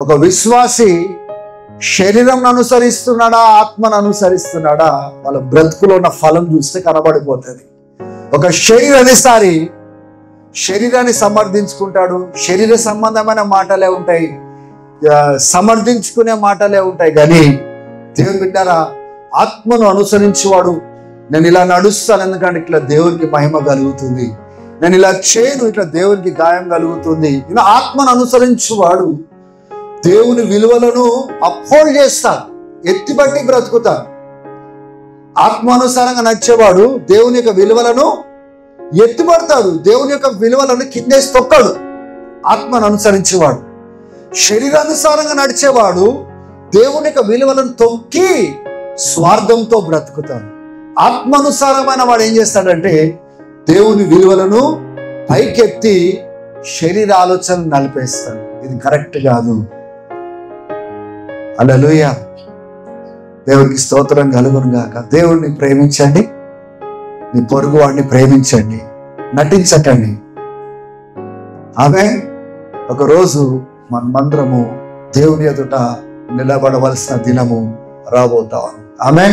ఒక విశ్వాసి శరీరం అనుసరిస్తున్నాడా ఆత్మను అనుసరిస్తున్నాడా వాళ్ళ బ్రతుకులో ఉన్న ఫలం చూస్తే కనబడిపోతుంది. ఒక శరీరానుసారి శరీరాన్ని సమర్థించుకుంటాడు, శరీర సంబంధమైన మాటలే ఉంటాయి, సమర్థించుకునే మాటలే ఉంటాయి. కానీ దేవుని బిడ్డారా, ఆత్మను అనుసరించేవాడు నేను ఇలా నడుస్తాను ఎందుకంటే ఇట్లా దేవునికి మహిమ కలుగుతుంది, నేను ఇలా చేయను ఇట్లా దేవునికి గాయం కలుగుతుంది, ఇలా ఆత్మను అనుసరించేవాడు దేవుని విలువలను అప్హోల్డ్ చేస్తాడు, ఎత్తిబట్టి బ్రతుకుతాడు. ఆత్మానుసారంగా నడిచేవాడు దేవుని యొక్క విలువలను ఎత్తిపడతాడు, దేవుని యొక్క విలువలను కిందేసి తొక్కడు. ఆత్మను అనుసరించేవాడు. శరీరానుసారంగా నడిచేవాడు దేవుని యొక్క విలువలను తొక్కి స్వార్థంతో బ్రతుకుతాడు. ఆత్మానుసారమైన వాడు ఏం చేస్తాడంటే దేవుని విలువలను పైకెత్తి శరీర ఆలోచనలు నలిపేస్తాడు. ఇది కరెక్ట్ కాదు. హల్లెలూయా, దేవునికి స్తోత్రం కలుగును గాక. దేవుడిని ప్రేమించండి, నీ పొరుగు వాడిని ప్రేమించండి, నటించకండి. ఆమె ఒకరోజు మనమందరము దేవుని ఎదుట నిలబడవలసిన దినము రాబోతా. ఆమె